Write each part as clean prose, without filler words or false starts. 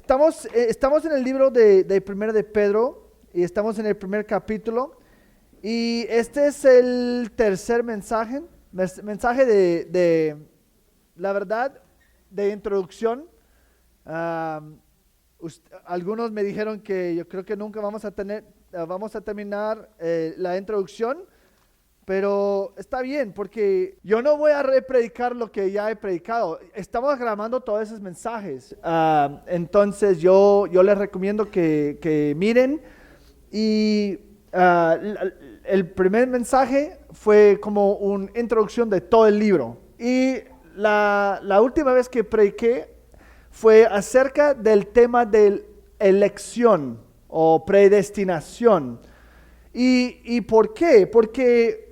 Estamos en el libro de Primera de Pedro y estamos en el primer capítulo y este es el tercer mensaje la verdad, de introducción. Algunos me dijeron que yo creo que nunca vamos a terminar la introducción, pero está bien porque yo no voy a repredicar lo que ya he predicado. Estamos grabando todos esos mensajes, entonces yo les recomiendo que miren. Y el primer mensaje fue como una introducción de todo el libro. Y la última vez que prediqué fue acerca del tema de elección o predestinación. ¿Y por qué? Porque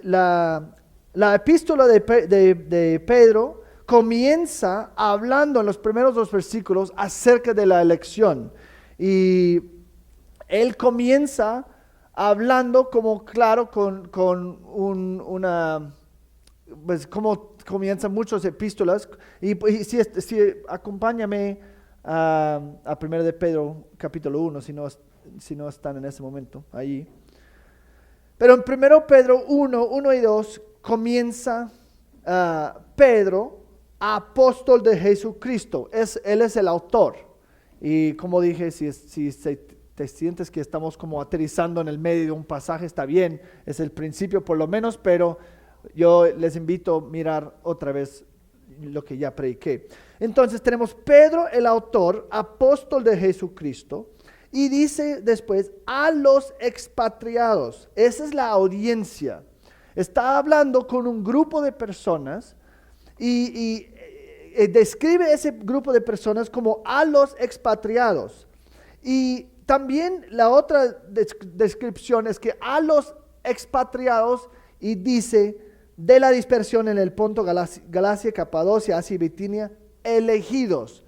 la epístola de Pedro comienza hablando en los primeros 2 versículos acerca de la elección. Y él comienza hablando como claro con una, pues como comienzan muchas epístolas. Y si acompáñame a 1 de Pedro capítulo 1, si no están en ese momento ahí. Pero en 1 Pedro 1 y 2 comienza Pedro, apóstol de Jesucristo. Él es el autor. Y como dije, si te sientes que estamos como aterrizando en el medio de un pasaje, está bien, es el principio por lo menos, pero yo les invito a mirar otra vez lo que ya prediqué. Entonces tenemos Pedro, el autor, apóstol de Jesucristo. Y dice después, a los expatriados. Esa es la audiencia. Está hablando con un grupo de personas y describe ese grupo de personas como a los expatriados. Y también la otra descripción es que a los expatriados, y dice, de la dispersión en el Ponto, Galacia, Capadocia, Asia y Bitinia, elegidos.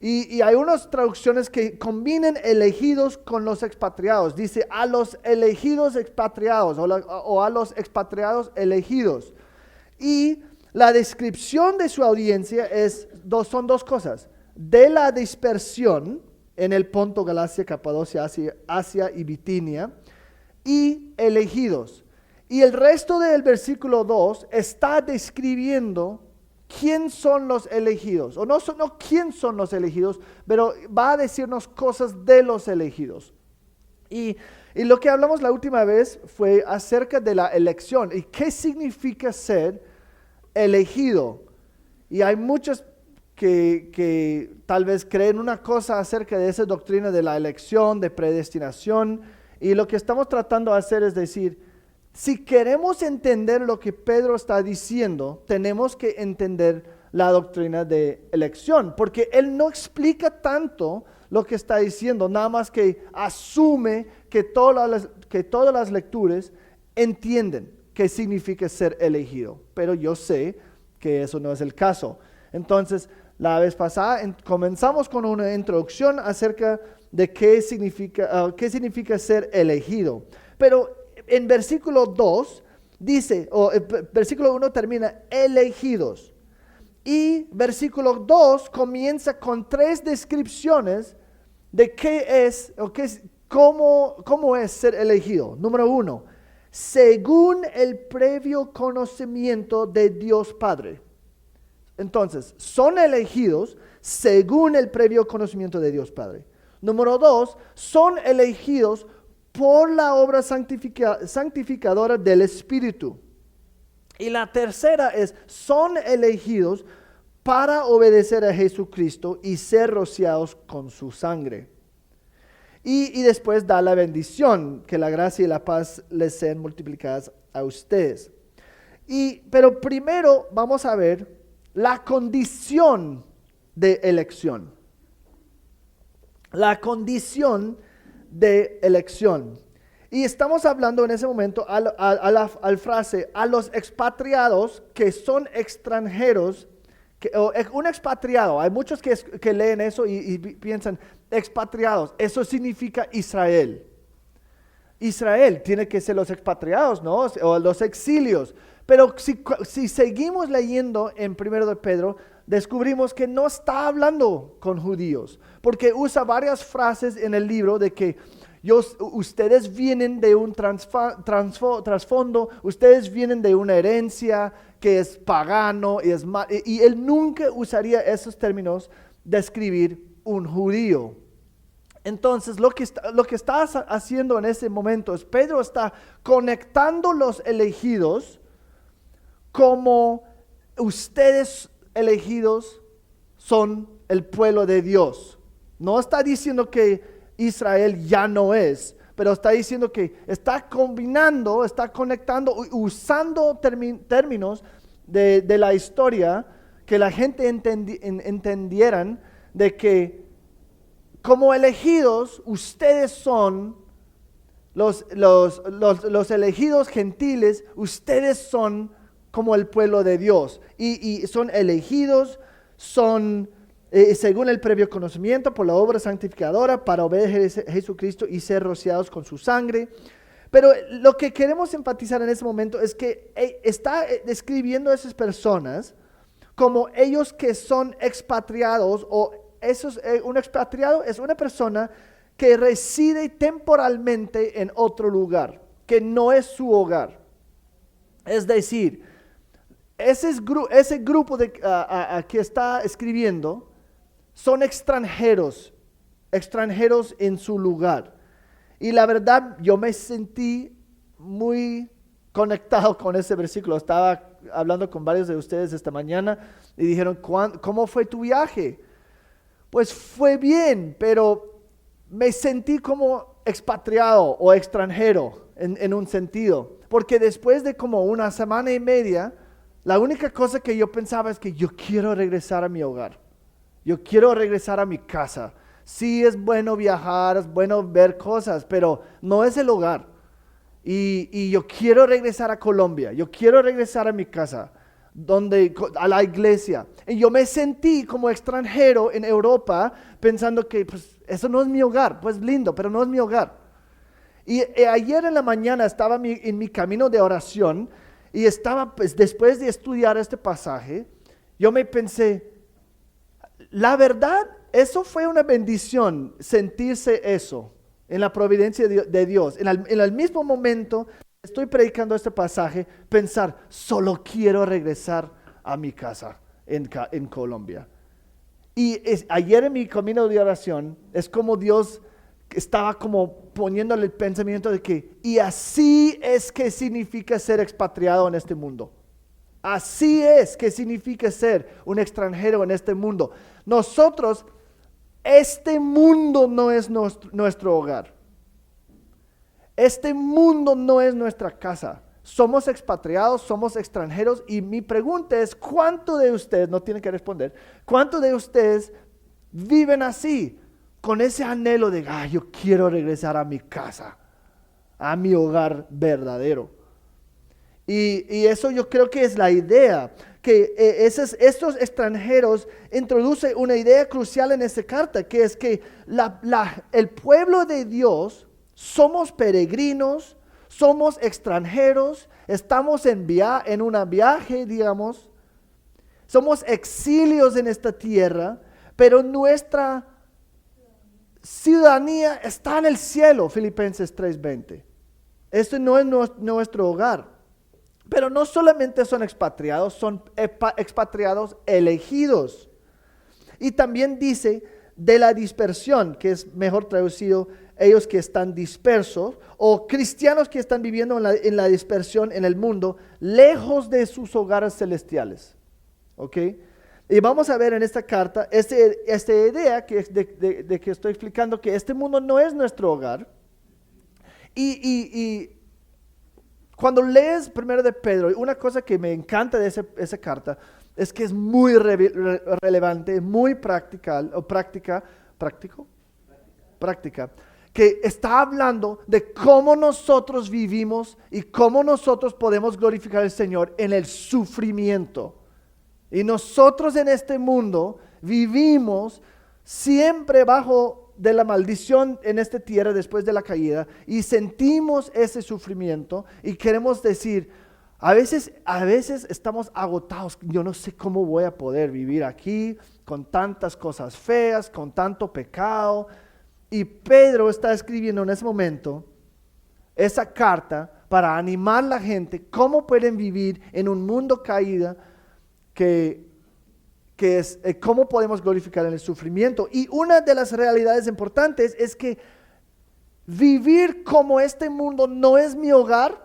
Y hay unas traducciones que combinan elegidos con los expatriados. Dice a los elegidos expatriados o a los expatriados elegidos. Y la descripción de su audiencia son 2 cosas. De la dispersión en el Ponto, Galacia, Capadocia, Asia y Bitinia, y elegidos. Y el resto del versículo 2 está describiendo quién son los elegidos, o no quién son los elegidos, pero va a decirnos cosas de los elegidos. Y lo que hablamos la última vez fue acerca de la elección y qué significa ser elegido. Y hay muchos que tal vez creen una cosa acerca de esa doctrina de la elección, de predestinación, y lo que estamos tratando de hacer es decir, si queremos entender lo que Pedro está diciendo, tenemos que entender la doctrina de elección, porque él no explica tanto lo que está diciendo, nada más que asume que todas las lecturas entienden qué significa ser elegido, pero yo sé que eso no es el caso. Entonces, la vez pasada comenzamos con una introducción acerca de qué significa ser elegido, pero en versículo 2 dice, versículo 1 termina elegidos. Y versículo 2 comienza con 3 descripciones de qué es, cómo es ser elegido. Número 1, según el previo conocimiento de Dios Padre. Entonces, son elegidos según el previo conocimiento de Dios Padre. Número 2, son elegidos por la obra santificadora del Espíritu. Y la tercera son elegidos para obedecer a Jesucristo y ser rociados con su sangre. Y después da la bendición, que la gracia y la paz les sean multiplicadas a ustedes. Pero primero vamos a ver la condición de elección. La condición de elección. Y estamos hablando en ese momento al frase, a los expatriados que son extranjeros, un expatriado, hay muchos que leen eso y piensan, expatriados, eso significa Israel. Israel tiene que ser los expatriados, ¿no? O los exilios. Pero si seguimos leyendo en 1 de Pedro, descubrimos que no está hablando con judíos, porque usa varias frases en el libro de que ustedes vienen de un trasfondo, ustedes vienen de una herencia que es pagano y él nunca usaría esos términos de describir un judío. Entonces lo que está haciendo en ese momento es Pedro está conectando los elegidos como ustedes elegidos son el pueblo de Dios. No está diciendo que Israel ya no es, pero está diciendo que está combinando, está conectando, usando términos de la historia que la gente entendieran de que como elegidos, ustedes son los elegidos gentiles, ustedes son como el pueblo de Dios. Y son elegidos, son según el previo conocimiento por la obra santificadora para obedecer a Jesucristo y ser rociados con su sangre. Pero lo que queremos enfatizar en ese momento es que está describiendo a esas personas como ellos que son expatriados un expatriado es una persona que reside temporalmente en otro lugar, que no es su hogar. Es decir, ese grupo que está escribiendo son extranjeros en su lugar. Y la verdad, yo me sentí muy conectado con ese versículo. Estaba hablando con varios de ustedes esta mañana y dijeron, ¿cómo fue tu viaje? Pues fue bien, pero me sentí como expatriado o extranjero en un sentido. Porque después de como una semana y media, la única cosa que yo pensaba es que yo quiero regresar a mi hogar. Yo quiero regresar a mi casa. Sí es bueno viajar, es bueno ver cosas, pero no es el hogar. Y yo quiero regresar a Colombia, yo quiero regresar a mi casa. A la iglesia. Y yo me sentí como extranjero en Europa pensando que pues eso no es mi hogar, pues lindo, pero no es mi hogar. Y ayer en la mañana estaba en mi camino de oración y estaba pues después de estudiar este pasaje, yo me pensé, la verdad, eso fue una bendición, sentirse eso en la providencia de Dios. En el mismo momento estoy predicando este pasaje, pensar, solo quiero regresar a mi casa en Colombia. Y ayer en mi camino de oración, es como Dios estaba como poniéndole el pensamiento de que, y así es que significa ser expatriado en este mundo. Así es que significa ser un extranjero en este mundo. Nosotros, este mundo no es nuestro hogar. Este mundo no es nuestra casa. Somos expatriados, somos extranjeros y mi pregunta es, ¿cuántos de ustedes, no tienen que responder, cuántos de ustedes viven así, con ese anhelo de, yo quiero regresar a mi casa, a mi hogar verdadero? Y eso yo creo que es la idea, que estos extranjeros introducen una idea crucial en esta carta, que es que el pueblo de Dios somos peregrinos, somos extranjeros, estamos en un viaje, digamos, somos exilios en esta tierra, pero nuestra ciudadanía está en el cielo, Filipenses 3:20. Este no es nuestro hogar. Pero no solamente son expatriados, son expatriados elegidos. Y también dice de la dispersión, que es mejor traducido, ellos que están dispersos, o cristianos que están viviendo en la dispersión en el mundo, lejos de sus hogares celestiales. ¿Ok? Y vamos a ver en esta carta, esta idea de que estoy explicando, que este mundo no es nuestro hogar. Y cuando lees 1 de Pedro, una cosa que me encanta de esa carta es que es muy relevante, muy práctica, que está hablando de cómo nosotros vivimos y cómo nosotros podemos glorificar al Señor en el sufrimiento. Y nosotros en este mundo vivimos siempre bajo de la maldición en esta tierra después de la caída y sentimos ese sufrimiento y queremos decir, A veces estamos agotados. Yo no sé cómo voy a poder vivir aquí con tantas cosas feas, con tanto pecado. Y Pedro está escribiendo en ese momento esa carta para animar a la gente cómo pueden vivir en un mundo caído, que es cómo podemos glorificar en el sufrimiento. Y una de las realidades importantes es que vivir como este mundo no es mi hogar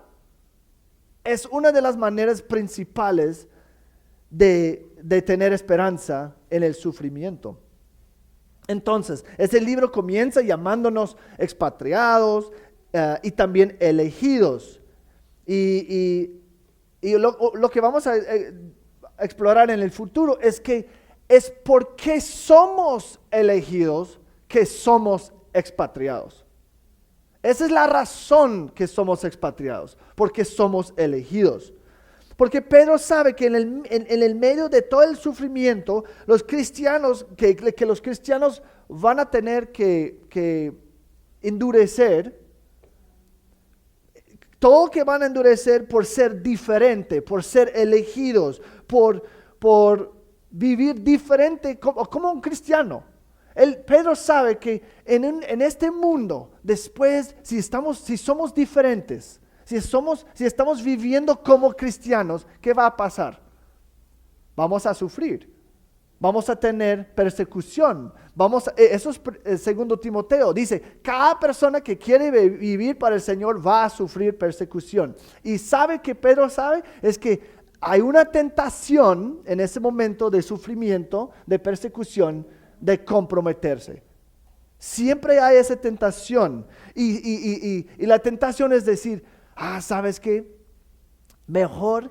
es una de las maneras principales de tener esperanza en el sufrimiento. Entonces, ese libro comienza llamándonos expatriados y también elegidos. Y lo que vamos a explorar en el futuro es que es porque somos elegidos que somos expatriados. Esa es la razón que somos expatriados, porque somos elegidos. Porque Pedro sabe que en el medio de todo el sufrimiento, los cristianos, que los cristianos van a tener que endurecer, todo que van a endurecer por ser diferente, por ser elegidos, por vivir diferente como un cristiano. Pedro sabe que en este mundo, después, si somos diferentes, si estamos viviendo como cristianos, ¿qué va a pasar? Vamos a sufrir, vamos a tener persecución. Eso es el segundo Timoteo, dice, cada persona que quiere vivir para el Señor va a sufrir persecución. Y sabe que Pedro sabe, es que hay una tentación en ese momento de sufrimiento, de persecución, de comprometerse. Siempre hay esa tentación. Y la tentación es decir, ¿sabes qué? Mejor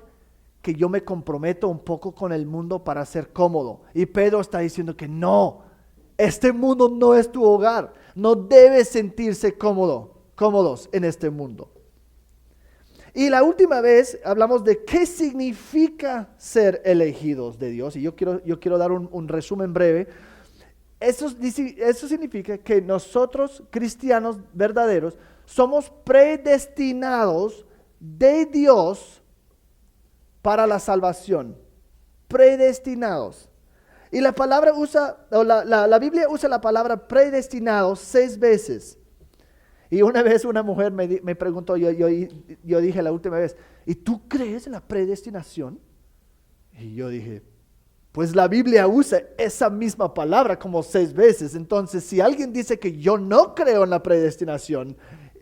que yo me comprometo un poco con el mundo para ser cómodo. Y Pedro está diciendo que no, este mundo no es tu hogar. No debes sentirse cómodos en este mundo. Y la última vez hablamos de qué significa ser elegidos de Dios. Y yo quiero dar un resumen breve. Eso significa que nosotros, cristianos verdaderos, somos predestinados de Dios para la salvación. Predestinados. Y la palabra la Biblia usa la palabra predestinados 6 veces. Y una vez una mujer me preguntó, yo dije la última vez, ¿y tú crees en la predestinación? Y yo dije, pues la Biblia usa esa misma palabra como 6 veces. Entonces, si alguien dice que yo no creo en la predestinación,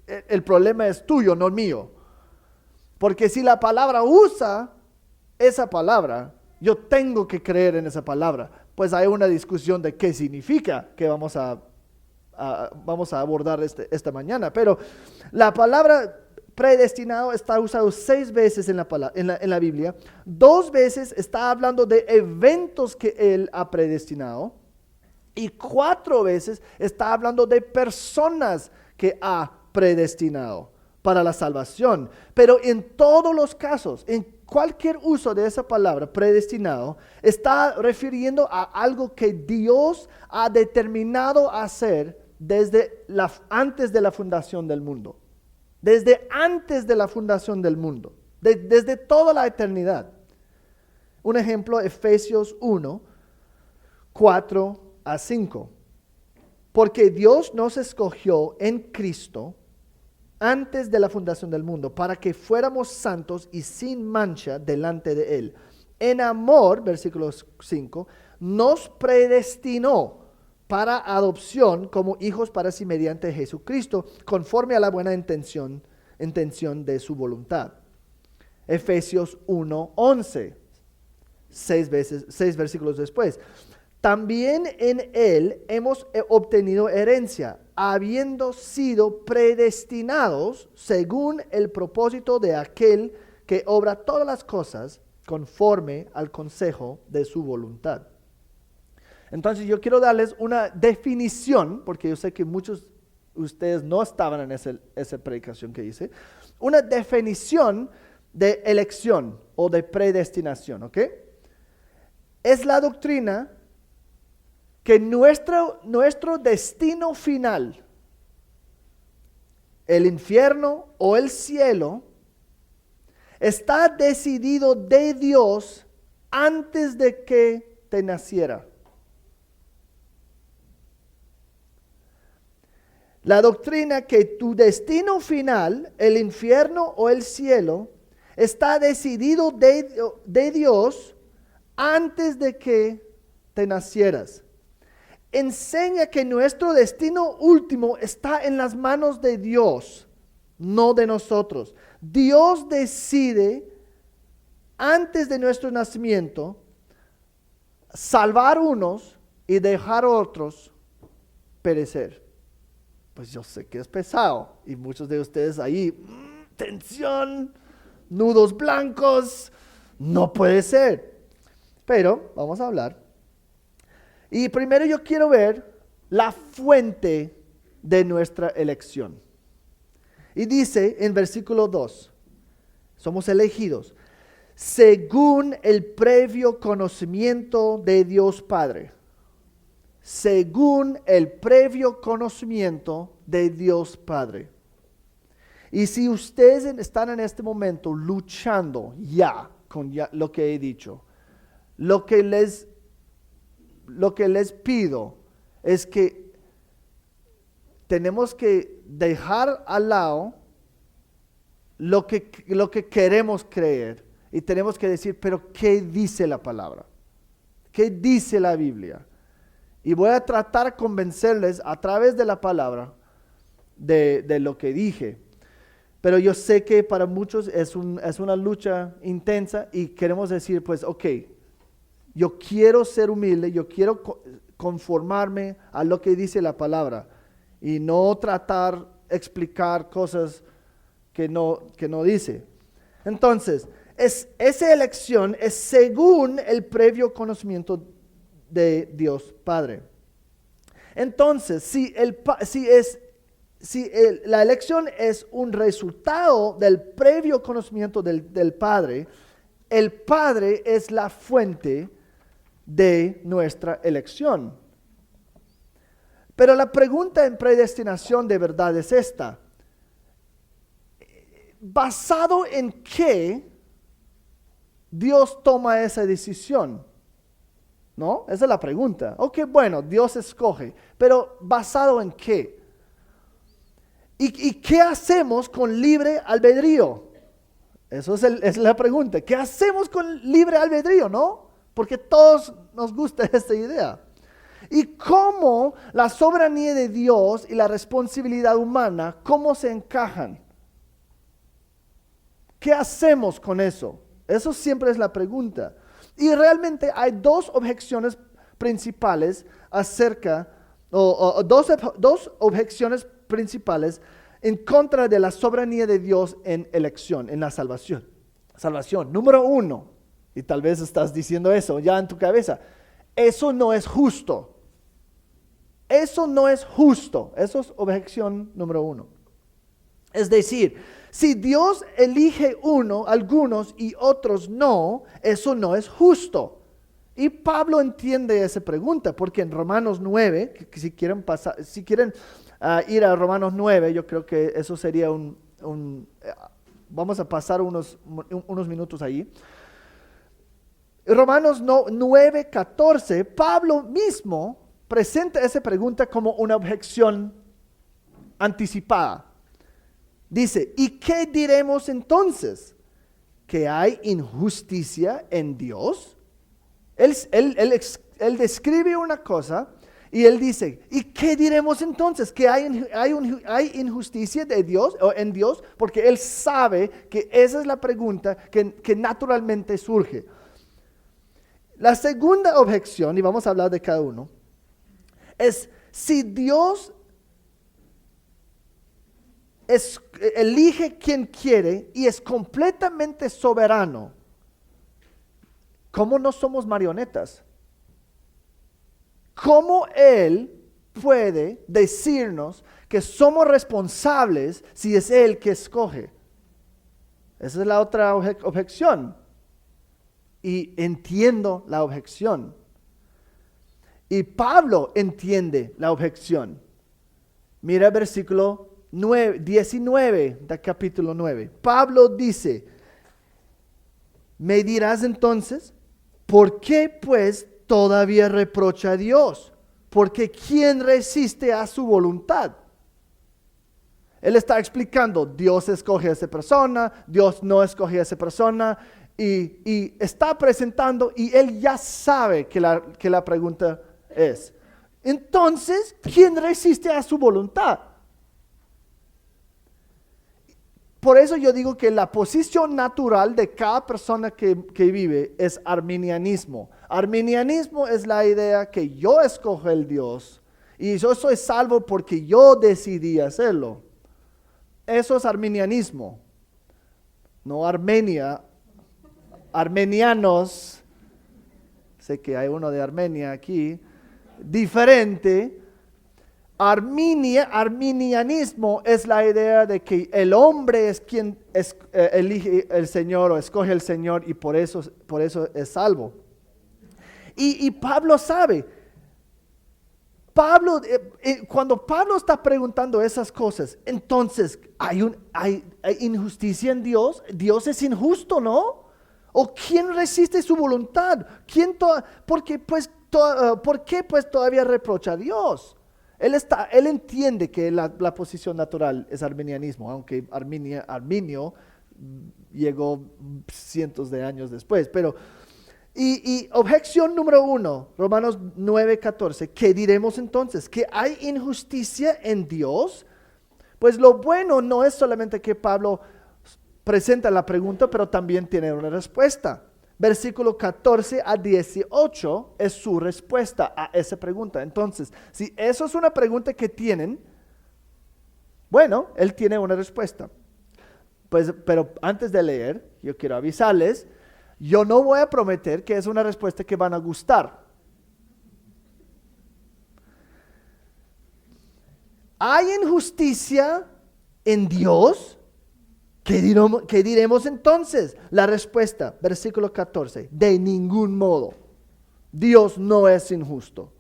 el problema es tuyo, no mío. Porque si la palabra usa esa palabra, yo tengo que creer en esa palabra. Pues hay una discusión de qué significa que vamos a abordar esta mañana. Pero la palabra predestinado está usado 6 veces en la Biblia. 2 veces está hablando de eventos que Él ha predestinado. Y 4 veces está hablando de personas que ha predestinado para la salvación. Pero en todos los casos, en cualquier uso de esa palabra predestinado, está refiriendo a algo que Dios ha determinado hacer antes de la fundación del mundo. Desde antes de la fundación del mundo, desde toda la eternidad. Un ejemplo, Efesios 1, 4 a 5. Porque Dios nos escogió en Cristo antes de la fundación del mundo, para que fuéramos santos y sin mancha delante de Él. En amor, versículo 5, nos predestinó para adopción como hijos para sí mediante Jesucristo, conforme a la buena intención de su voluntad. Efesios 1:11, 6 versículos después. También en Él hemos obtenido herencia, habiendo sido predestinados según el propósito de aquel que obra todas las cosas conforme al consejo de su voluntad. Entonces yo quiero darles una definición, porque yo sé que muchos de ustedes no estaban en esa predicación que hice, una definición de elección o de predestinación, ¿ok? Es la doctrina que nuestro destino final, el infierno o el cielo, está decidido de Dios antes de que te naciera. La doctrina que tu destino final, el infierno o el cielo, está decidido de Dios antes de que te nacieras. Enseña que nuestro destino último está en las manos de Dios, no de nosotros. Dios decide antes de nuestro nacimiento salvar unos y dejar otros perecer. Pues yo sé que es pesado y muchos de ustedes ahí, tensión, nudos blancos, no puede ser. Pero vamos a hablar. Y primero yo quiero ver la fuente de nuestra elección. Y dice en versículo 2, somos elegidos según el previo conocimiento de Dios Padre. Según el previo conocimiento de Dios Padre. Y si ustedes están en este momento luchando ya con lo que he dicho, lo que les pido es que tenemos que dejar al lado lo que queremos creer y tenemos que decir, pero ¿qué dice la palabra? ¿Qué dice la Biblia? Y voy a tratar de convencerles a través de la palabra de lo que dije. Pero yo sé que para muchos es una lucha intensa y queremos decir, pues, ok, yo quiero ser humilde, yo quiero conformarme a lo que dice la palabra y no tratar de explicar cosas que no dice. Entonces, esa elección es según el previo conocimiento de Dios Padre. Entonces, la elección es un resultado del previo conocimiento del Padre, el Padre es la fuente de nuestra elección. Pero la pregunta en predestinación de verdad es esta: ¿basado en qué Dios toma esa decisión? ¿No? Esa es la pregunta. Ok, bueno, Dios escoge, pero ¿basado en qué? ¿Y qué hacemos con libre albedrío? Esa es la pregunta. ¿Qué hacemos con libre albedrío, no? Porque todos nos gusta esta idea. ¿Y cómo la soberanía de Dios y la responsabilidad humana, cómo se encajan? ¿Qué hacemos con eso? Eso siempre es la pregunta. Y realmente hay dos objeciones principales dos objeciones principales en contra de la soberanía de Dios en elección, en la salvación. Número 1, y tal vez estás diciendo eso ya en tu cabeza, eso no es justo. Eso no es justo. Eso es objeción número 1. Es decir, si Dios elige algunos y otros no, eso no es justo. Y Pablo entiende esa pregunta, porque en Romanos 9, que si quieren ir a Romanos 9, yo creo que eso sería vamos a pasar unos minutos ahí. Romanos 9:14, Pablo mismo presenta esa pregunta como una objeción anticipada. Dice, ¿y qué diremos entonces? ¿Que hay injusticia en Dios? Él describe una cosa y él dice, ¿y qué diremos entonces? ¿Que hay injusticia de Dios o en Dios? Porque él sabe que esa es la pregunta que naturalmente surge. La segunda objeción, y vamos a hablar de cada uno, es si Dios elige quien quiere y es completamente soberano, ¿cómo no somos marionetas? ¿Cómo Él puede decirnos que somos responsables si es Él que escoge? Esa es la otra objeción. Y entiendo la objeción. Y Pablo entiende la objeción. Mira el versículo 19 del capítulo 9. Pablo dice, Me dirás entonces, ¿por qué pues todavía reprocha a Dios? Porque ¿quién resiste a su voluntad? Él está explicando, Dios escoge a esa persona, Dios no escoge a esa persona, y está presentando, y él ya sabe que la pregunta es, entonces, ¿quién resiste a su voluntad? Por eso yo digo que la posición natural de cada persona que vive es arminianismo. Arminianismo es la idea que yo escojo el Dios y yo soy salvo porque yo decidí hacerlo. Eso es arminianismo. No Armenia. Armenianos, sé que hay uno de Armenia aquí, diferente. Arminianismo es la idea de que el hombre es quien elige el Señor o escoge el Señor y por eso es salvo. Y Pablo sabe, cuando Pablo está preguntando esas cosas, entonces hay injusticia en Dios. Dios es injusto, ¿no? ¿O quién resiste su voluntad? ¿Por qué pues todavía reprocha a Dios? Él entiende que la posición natural es arminianismo, aunque Arminio llegó cientos de años después. Pero, y objeción número 1, Romanos 9:14, ¿qué diremos entonces? ¿Que hay injusticia en Dios? Pues lo bueno no es solamente que Pablo presenta la pregunta, pero también tiene una respuesta. Versículo 14 a 18 es su respuesta a esa pregunta. Entonces, si eso es una pregunta que tienen, bueno, él tiene una respuesta. Pues, pero antes de leer, yo quiero avisarles, yo no voy a prometer que es una respuesta que van a gustar. ¿Hay injusticia en Dios? ¿Qué diremos entonces? La respuesta, versículo 14, de ningún modo. Dios no es injusto.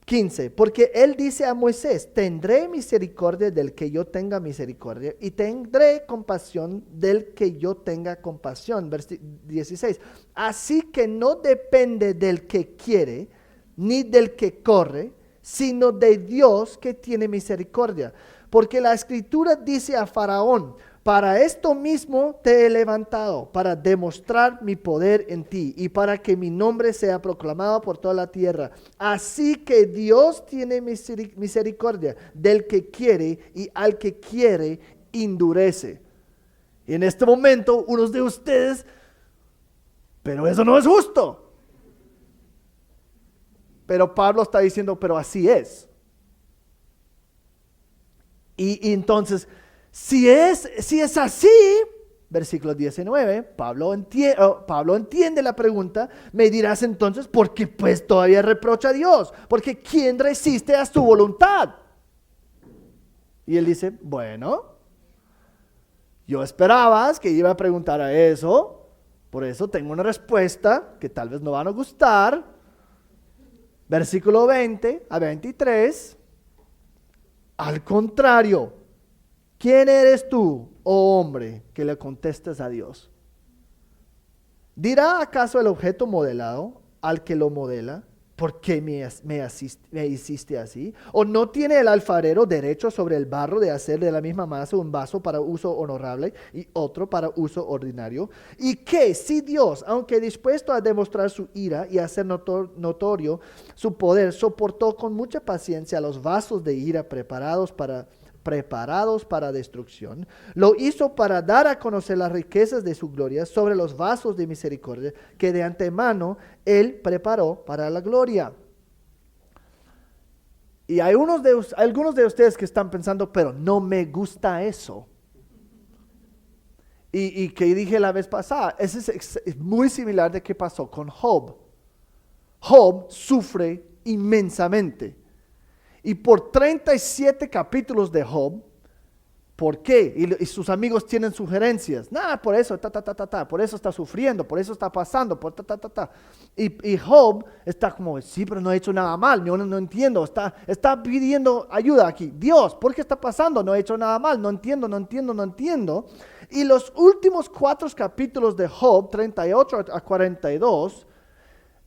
15, porque él dice a Moisés, tendré misericordia del que yo tenga misericordia y tendré compasión del que yo tenga compasión. Versículo 16, así que no depende del que quiere ni del que corre, sino de Dios que tiene misericordia. Porque la escritura dice a Faraón, para esto mismo te he levantado, para demostrar mi poder en ti y para que mi nombre sea proclamado por toda la tierra. Así que Dios tiene misericordia del que quiere y al que quiere endurece. Y en este momento, unos de ustedes, pero eso no es justo. Pero Pablo está diciendo, pero así es. Y entonces, si es así, versículo 19, Pablo entiende la pregunta, me dirás entonces, ¿por qué pues todavía reprocha a Dios? Porque ¿quién resiste a su voluntad? Y él dice, bueno, yo esperabas que iba a preguntar a eso, por eso tengo una respuesta que tal vez no van a gustar. Versículo 20 a 23. Al contrario, ¿quién eres tú, oh hombre, que le contestes a Dios? ¿Dirá acaso el objeto modelado al que lo modela, ¿por qué me hiciste así? ¿O no tiene el alfarero derecho sobre el barro de hacer de la misma masa un vaso para uso honorable y otro para uso ordinario? ¿Y qué si Dios, aunque dispuesto a demostrar su ira y hacer notorio su poder, soportó con mucha paciencia los vasos de ira preparados para destrucción, lo hizo para dar a conocer las riquezas de su gloria sobre los vasos de misericordia que de antemano él preparó para la gloria? Y hay algunos de ustedes que están pensando, pero no me gusta eso. Y que dije la vez pasada, es muy similar de qué pasó con Job. Job sufre inmensamente. Y por 37 capítulos de Job, ¿por qué? Y sus amigos tienen sugerencias. Por eso, por eso está sufriendo, por eso está pasando, Y Job está como, sí, pero no he hecho nada mal, yo no entiendo, está pidiendo ayuda aquí. Dios, ¿por qué está pasando? No he hecho nada mal, no entiendo. Y los últimos 4 capítulos de Job, 38 a 42,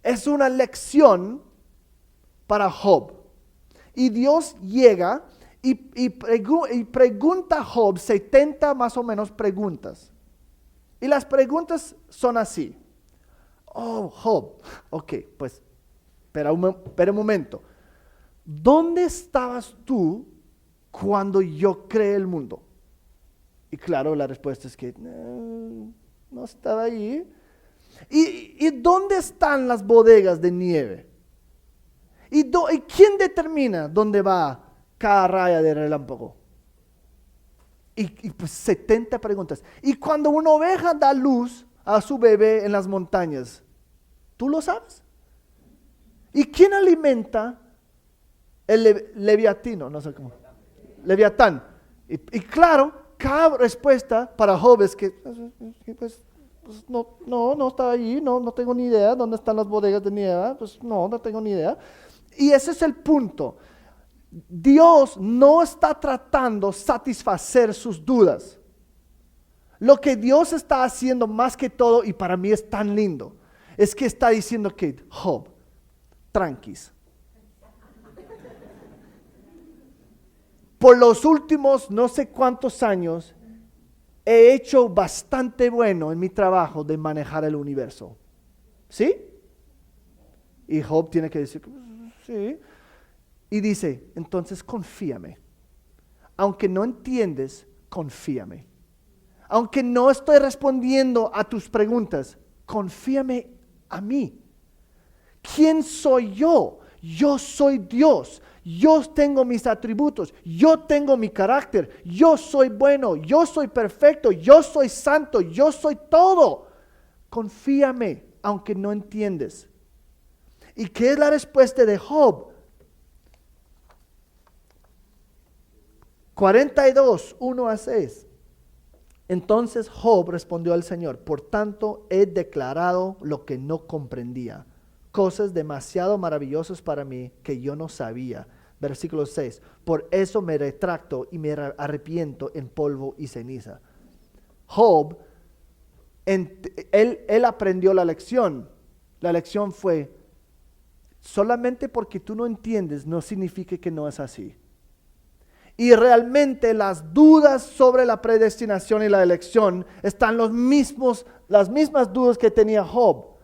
es una lección para Job. Y Dios llega y pregunta a Job 70 más o menos preguntas. Y las preguntas son así. Oh, Job, ok, pues, espera un momento. ¿Dónde estabas tú cuando yo creé el mundo? Y claro, la respuesta es que no estaba ahí. ¿Y dónde están las bodegas de nieve? ¿Y quién determina dónde va cada raya de relámpago? Y pues 70 preguntas. Y cuando una oveja da luz a su bebé en las montañas, ¿tú lo sabes? ¿Y quién alimenta el leviatino? No sé cómo. Leviatán. Y claro, cada respuesta para Job es que pues no está ahí, no tengo ni idea dónde están las bodegas de nieve, pues no tengo ni idea. Y ese es el punto. Dios no está tratando de satisfacer sus dudas. Lo que Dios está haciendo más que todo, y para mí es tan lindo, es que está diciendo que Job, tranquis. Por los últimos no sé cuántos años he hecho bastante bueno en mi trabajo de manejar el universo. ¿Sí? Y Job tiene que decir, sí. Y dice, entonces confíame. Aunque no entiendes, confíame. Aunque no estoy respondiendo a tus preguntas, confíame a mí. ¿Quién soy yo? Yo soy Dios. Yo tengo mis atributos. Yo tengo mi carácter. Yo soy bueno. Yo soy perfecto. Yo soy santo. Yo soy todo. Confíame, aunque no entiendes. ¿Y qué es la respuesta de Job? 42, 1 a 6. Entonces Job respondió al Señor, por tanto he declarado lo que no comprendía, cosas demasiado maravillosas para mí que yo no sabía. Versículo 6, por eso me retracto y me arrepiento en polvo y ceniza. Job, él aprendió la lección. La lección fue, solamente porque tú no entiendes no significa que no es así. Y realmente las dudas sobre la predestinación y la elección están las mismas dudas que tenía Job.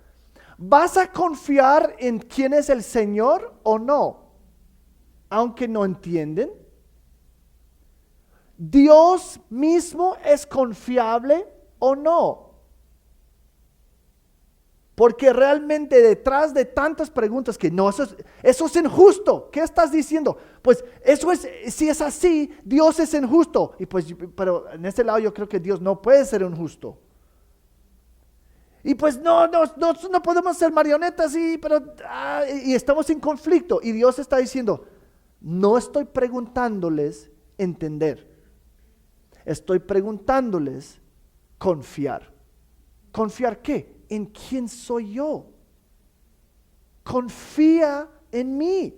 ¿Vas a confiar en quién es el Señor o no? Aunque no entienden. ¿Dios mismo es confiable o no? Porque realmente detrás de tantas preguntas que no, eso es injusto. ¿Qué estás diciendo? Pues eso es, si es así, Dios es injusto. Y pues, pero en este lado yo creo que Dios no puede ser injusto. Y pues no podemos ser marionetas y estamos en conflicto. Y Dios está diciendo, no estoy preguntándoles entender. Estoy preguntándoles confiar. ¿Confiar qué? ¿En quién soy yo? Confía en mí,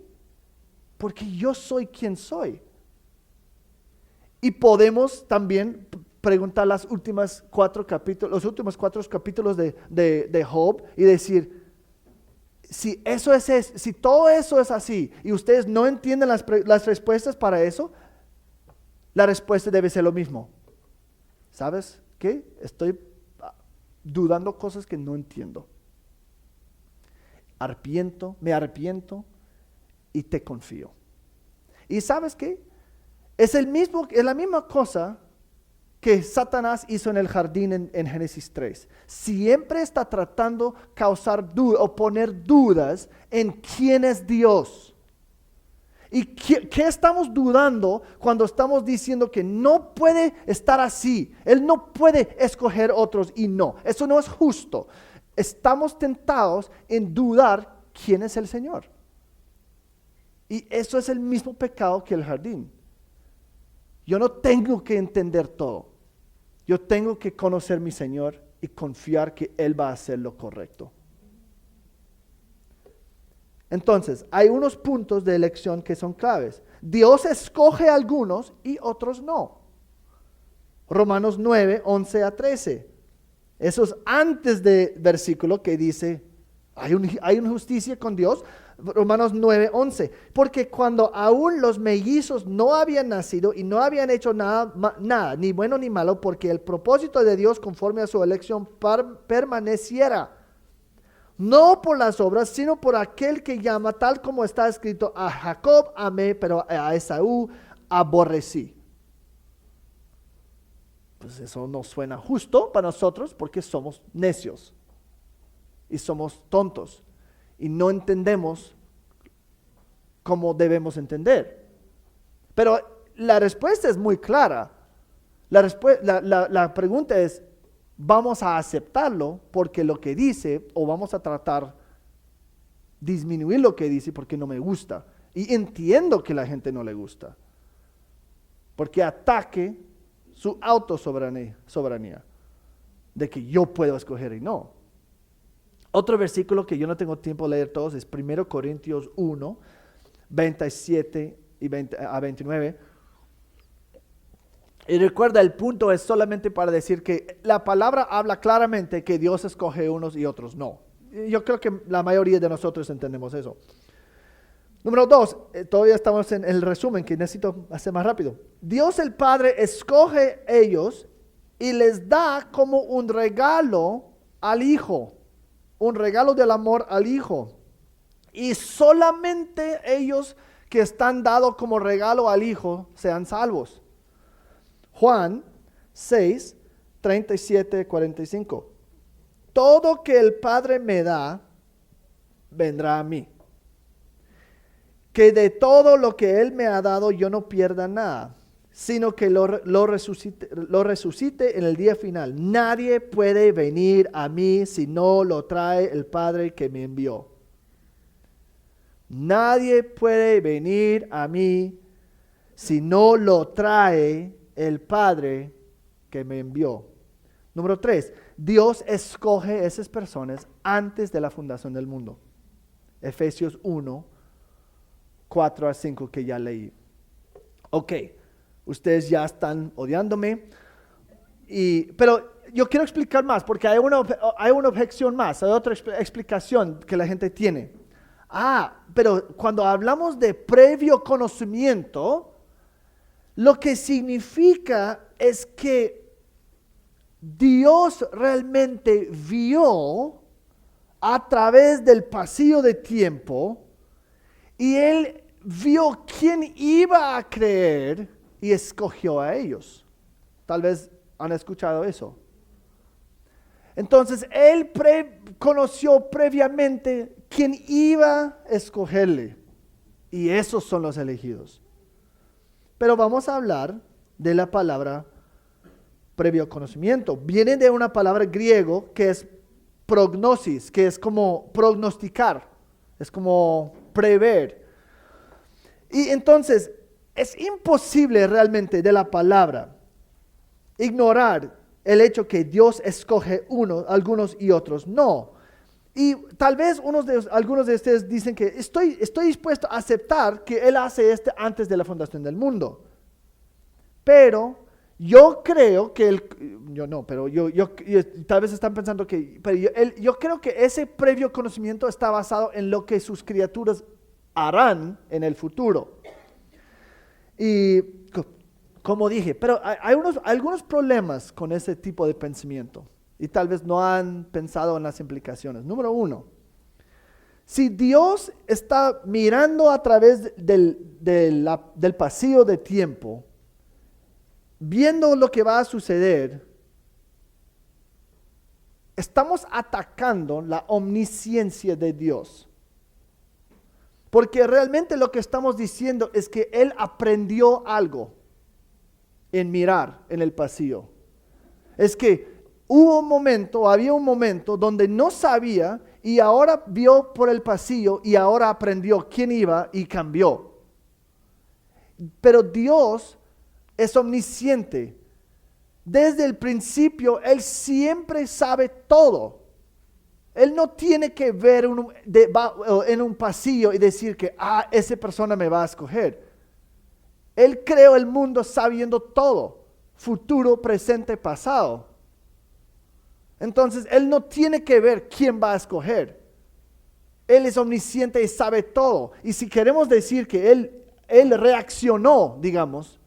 porque yo soy quien soy. Y podemos también preguntar los últimos 4 capítulos de Job y decir, si todo eso es así y ustedes no entienden las respuestas para eso, la respuesta debe ser lo mismo. ¿Sabes qué? Estoy dudando cosas que no entiendo. Me arrepiento y te confío. ¿Y sabes qué? Es la misma cosa que Satanás hizo en el jardín en Génesis 3. Siempre está tratando de causar dudas o poner dudas en quién es Dios. ¿Y qué estamos dudando cuando estamos diciendo que no puede estar así? Él no puede escoger otros y no. Eso no es justo. Estamos tentados en dudar quién es el Señor. Y eso es el mismo pecado que el jardín. Yo no tengo que entender todo. Yo tengo que conocer a mi Señor y confiar que Él va a hacer lo correcto. Entonces, hay unos puntos de elección que son claves. Dios escoge a algunos y otros no. Romanos 9, 11 a 13. Eso es antes del versículo que dice, hay una justicia con Dios. Romanos 9, 11. Porque cuando aún los mellizos no habían nacido y no habían hecho nada, ni bueno ni malo, porque el propósito de Dios conforme a su elección permaneciera. No por las obras, sino por aquel que llama, tal como está escrito, a Jacob amé, pero a Esaú aborrecí. Pues eso no suena justo para nosotros porque somos necios y somos tontos y no entendemos como debemos entender. Pero la respuesta es muy clara. La pregunta es, ¿vamos a aceptarlo porque lo que dice o vamos a tratar disminuir lo que dice porque no me gusta? Y entiendo que a la gente no le gusta porque ataque su autosoberanía de que yo puedo escoger y no. Otro versículo que yo no tengo tiempo de leer todos es 1 Corintios 1, 27 a 29. Y recuerda, el punto es solamente para decir que la palabra habla claramente que Dios escoge unos y otros no. Yo creo que la mayoría de nosotros entendemos eso. Número 2, todavía estamos en el resumen que necesito hacer más rápido. Dios el Padre escoge ellos y les da como un regalo al Hijo, un regalo del amor al Hijo. Y solamente ellos que están dados como regalo al Hijo sean salvos. Juan 6, 37, 45. Todo que el Padre me da, vendrá a mí. Que de todo lo que Él me ha dado yo no pierda nada, sino que lo resucite en el día final. Nadie puede venir a mí si no lo trae el Padre que me envió. Nadie puede venir a mí si no lo trae el Padre que me envió. Número 3, Dios escoge esas personas antes de la fundación del mundo. Efesios 1, 4 a 5 que ya leí. Ok, ustedes ya están odiándome, pero yo quiero explicar más porque hay una objeción más, hay otra explicación que la gente tiene. Pero cuando hablamos de previo conocimiento, lo que significa es que Dios realmente vio a través del pasillo de tiempo y Él vio quién iba a creer y escogió a ellos. Tal vez han escuchado eso. Entonces, Él conoció previamente quién iba a escogerle. Y esos son los elegidos. Pero vamos a hablar de la palabra previo conocimiento. Viene de una palabra griego que es prognosis, que es como prognosticar, es como prever. Y entonces es imposible realmente de la palabra ignorar el hecho que Dios escoge algunos y otros no. Y tal vez algunos de ustedes dicen que estoy dispuesto a aceptar que Él hace antes de la fundación del mundo. Pero yo creo que tal vez están pensando que, yo creo que ese previo conocimiento está basado en lo que sus criaturas harán en el futuro. Y como dije, pero hay algunos problemas con ese tipo de pensamiento y tal vez no han pensado en las implicaciones. Número 1, si Dios está mirando a través del pasillo de tiempo, viendo lo que va a suceder, estamos atacando la omnisciencia de Dios. Porque realmente lo que estamos diciendo es que Él aprendió algo en mirar en el pasillo. Es que había un momento donde no sabía y ahora vio por el pasillo y ahora aprendió quién iba y cambió. Pero Dios es omnisciente. Desde el principio, Él siempre sabe todo. Él no tiene que ver en un pasillo y decir que, esa persona me va a escoger. Él creó el mundo sabiendo todo. futuro, presente, pasado. Entonces, Él no tiene que ver quién va a escoger. Él es omnisciente y sabe todo. Y si queremos decir que Él reaccionó, digamos,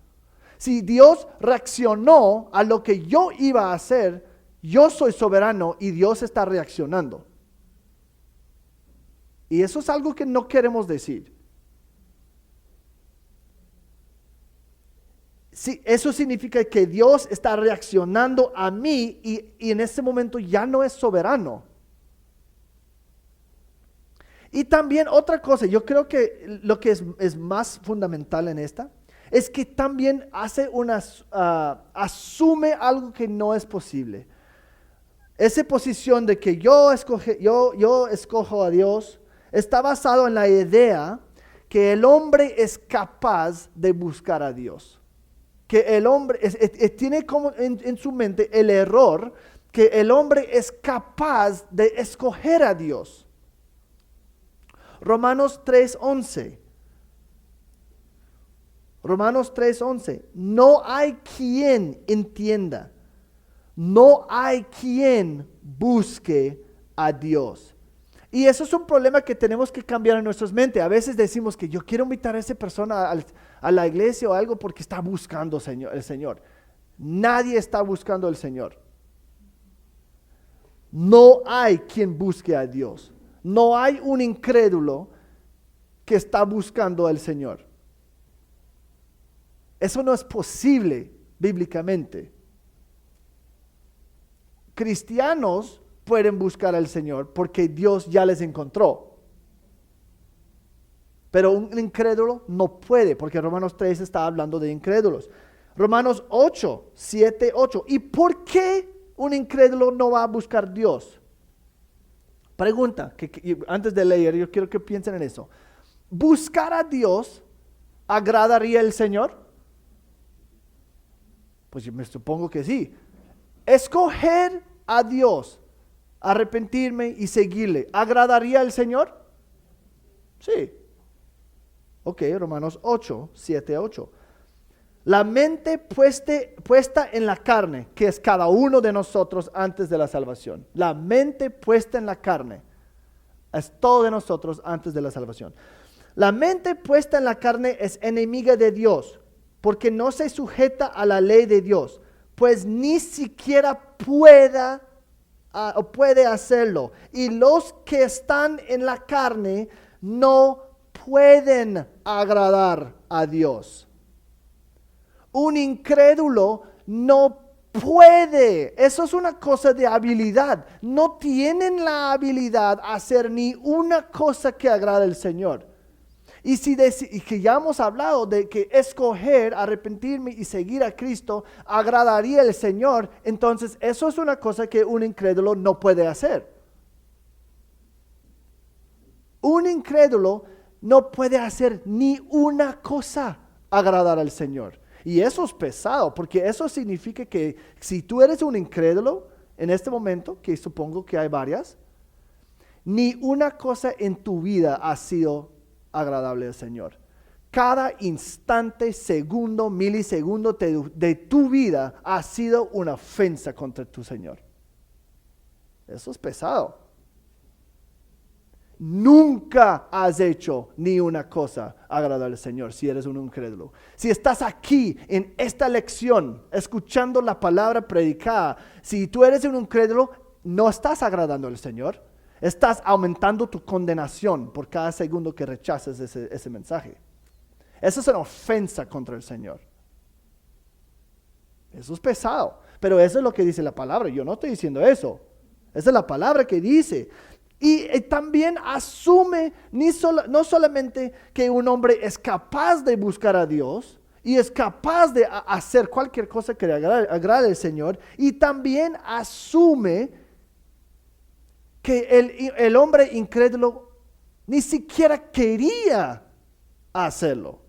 si Dios reaccionó a lo que yo iba a hacer, yo soy soberano y Dios está reaccionando. Y eso es algo que no queremos decir. Sí, eso significa que Dios está reaccionando a mí y en este momento ya no es soberano. Y también otra cosa, yo creo que lo que es más fundamental en esta, es que también asume algo que no es posible. Esa posición de que yo escojo a Dios está basado en la idea que el hombre es capaz de buscar a Dios. Que el hombre tiene como en su mente el error que el hombre es capaz de escoger a Dios. Romanos 3:11. Romanos 3:11. No hay quien entienda. No hay quien busque a Dios. Y eso es un problema que tenemos que cambiar en nuestras mentes. A veces decimos que yo quiero invitar a esa persona a la iglesia o algo porque está buscando el Señor. Nadie está buscando al Señor. No hay quien busque a Dios. No hay un incrédulo que está buscando al Señor. Eso no es posible bíblicamente. Cristianos pueden buscar al Señor porque Dios ya les encontró. Pero un incrédulo no puede, porque Romanos 3 está hablando de incrédulos. Romanos 8:7-8. ¿Y por qué un incrédulo no va a buscar a Dios? Pregunta, antes de leer, yo quiero que piensen en eso. ¿Buscar a Dios agradaría al Señor? Pues yo me supongo que sí. Escoger a Dios, arrepentirme y seguirle, ¿agradaría al Señor? Sí. Ok, Romanos 8:7-8. La mente puesta en la carne, que es cada uno de nosotros antes de la salvación. La mente puesta en la carne, es todo de nosotros antes de la salvación. La mente puesta en la carne es enemiga de Dios, porque no se sujeta a la ley de Dios, pues ni siquiera puede hacerlo. Y los que están en la carne no pueden agradar a Dios. Un incrédulo no puede. Eso es una cosa de habilidad. No tienen la habilidad a hacer ni una cosa que agrade al Señor. Y que ya hemos hablado de que escoger, arrepentirme y seguir a Cristo agradaría al Señor, entonces eso es una cosa que un incrédulo no puede hacer. Un incrédulo no puede hacer ni una cosa agradar al Señor. Y eso es pesado, porque eso significa que si tú eres un incrédulo en este momento, que supongo que hay varias, ni una cosa en tu vida ha sido agradable al Señor. Cada instante, segundo, milisegundo de tu vida ha sido una ofensa contra tu Señor. Eso es pesado. Nunca has hecho ni una cosa agradable al Señor si eres un incrédulo. Si estás aquí en esta lección, escuchando la palabra predicada, si tú eres un incrédulo, no estás agradando al Señor. Estás aumentando tu condenación por cada segundo que rechaces ese mensaje. Eso es una ofensa contra el Señor. Eso es pesado. Pero eso es lo que dice la palabra. Yo no estoy diciendo eso. Esa es la palabra que dice. Y también asume no solamente que un hombre es capaz de buscar a Dios y es capaz de hacer cualquier cosa que le agrade al Señor, y también asume que el hombre incrédulo ni siquiera quería hacerlo.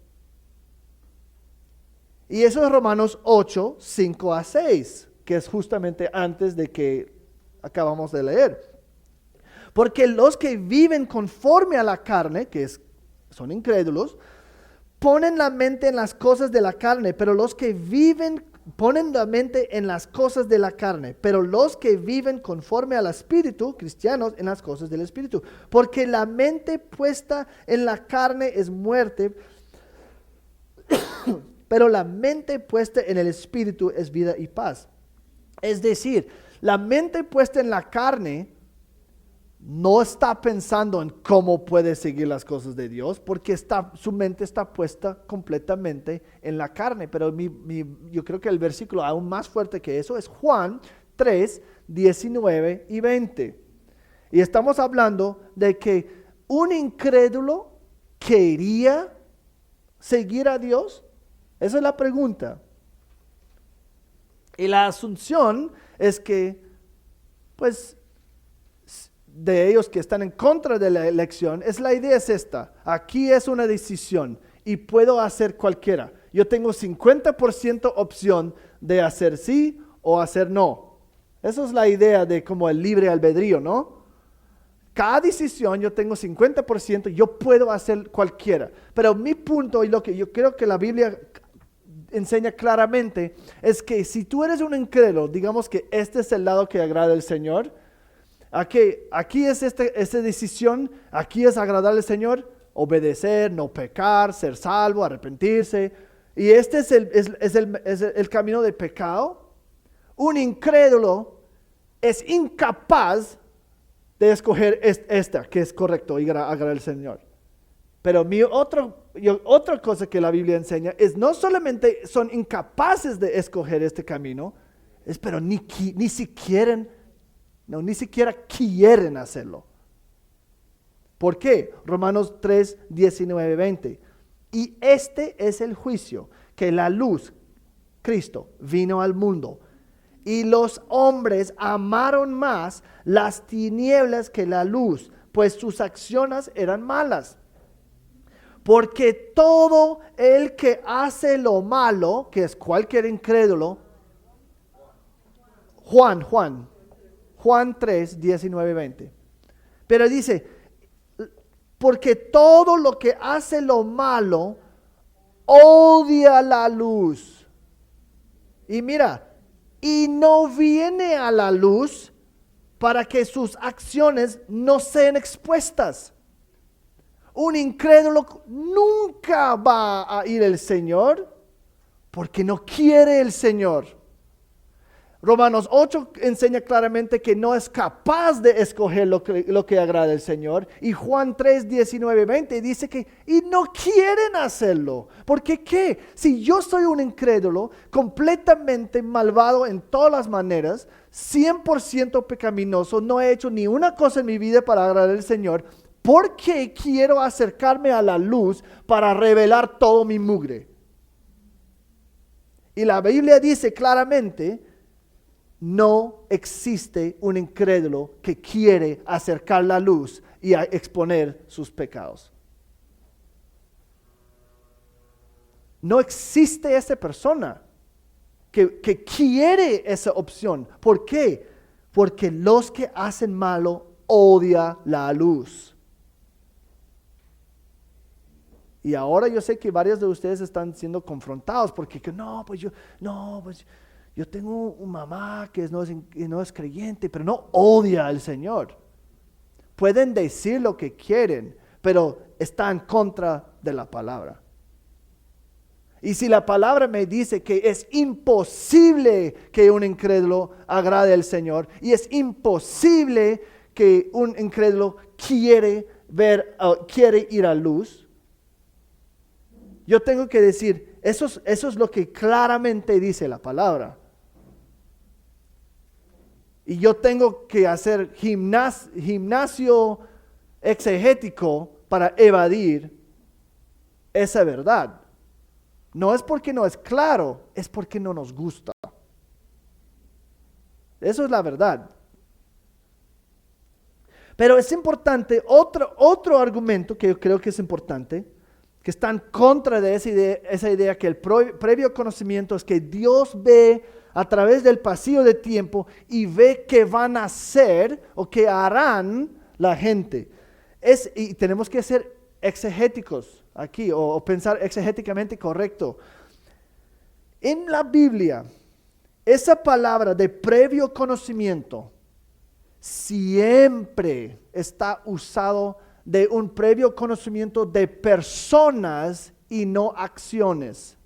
Y eso es Romanos 8:5-6, que es justamente antes de que acabamos de leer. Porque los que viven conforme a la carne, son incrédulos, ponen la mente en las cosas de la carne, pero los que viven ponen la mente en las cosas de la carne, pero los que viven conforme al Espíritu, cristianos, en las cosas del Espíritu. Porque la mente puesta en la carne es muerte, pero la mente puesta en el Espíritu es vida y paz. Es decir, la mente puesta en la carne no está pensando en cómo puede seguir las cosas de Dios, porque su mente está puesta completamente en la carne. Pero yo creo que el versículo aún más fuerte que eso es Juan 3, 19 y 20. Y estamos hablando de que un incrédulo quería seguir a Dios. Esa es la pregunta. Y la asunción es que, pues, de ellos que están en contra de la elección, la idea es esta: aquí es una decisión y puedo hacer cualquiera. Yo tengo 50% opción de hacer sí o hacer no. Esa es la idea de como el libre albedrío, ¿no? Cada decisión yo tengo 50%, yo puedo hacer cualquiera. Pero mi punto y lo que yo creo que la Biblia enseña claramente es que si tú eres un incrédulo, digamos que este es el lado que agrada al Señor. Aquí es esta decisión, aquí es agradar al Señor, obedecer, no pecar, ser salvo, arrepentirse. Y este es el camino del pecado. Un incrédulo es incapaz de escoger esta, que es correcto y agradar al Señor. Pero otra cosa que la Biblia enseña es no solamente son incapaces de escoger este camino, pero ni siquiera quieren hacerlo. ¿Por qué? Romanos 3, 19, 20. Y este es el juicio, que la luz, Cristo, vino al mundo. Y los hombres amaron más las tinieblas que la luz, pues sus acciones eran malas. Porque todo el que hace lo malo, que es cualquier incrédulo, Juan 3, 19, 20. Pero dice, porque todo lo que hace lo malo odia la luz. Y mira, y no viene a la luz para que sus acciones no sean expuestas. Un incrédulo nunca va a ir al Señor porque no quiere el Señor. Romanos 8 enseña claramente que no es capaz de escoger lo que agrada al Señor. Y Juan 3, 19, 20 dice que y no quieren hacerlo. ¿Porque qué? Si yo soy un incrédulo, completamente malvado en todas las maneras, 100% pecaminoso, no he hecho ni una cosa en mi vida para agradar al Señor, ¿por qué quiero acercarme a la luz para revelar todo mi mugre? Y la Biblia dice claramente, no existe un incrédulo que quiere acercar la luz y a exponer sus pecados. No existe esa persona que quiere esa opción. ¿Por qué? Porque los que hacen malo odian la luz. Y ahora yo sé que varios de ustedes están siendo confrontados porque yo tengo una mamá que no es creyente, pero no odia al Señor. Pueden decir lo que quieren, pero está en contra de la palabra. Y si la palabra me dice que es imposible que un incrédulo agrade al Señor, y es imposible que un incrédulo quiere ir a luz, yo tengo que decir, eso es lo que claramente dice la palabra. Y yo tengo que hacer gimnasio exegético para evadir esa verdad. No es porque no es claro, es porque no nos gusta. Eso es la verdad. Pero es importante, otro argumento que yo creo que es importante, que está en contra de esa idea que el previo conocimiento es que Dios ve a través del pasillo de tiempo y ve qué van a hacer o qué harán la gente. Y tenemos que ser exegéticos aquí o pensar exegéticamente correcto. En la Biblia, esa palabra de previo conocimiento siempre está usado de un previo conocimiento de personas y no acciones.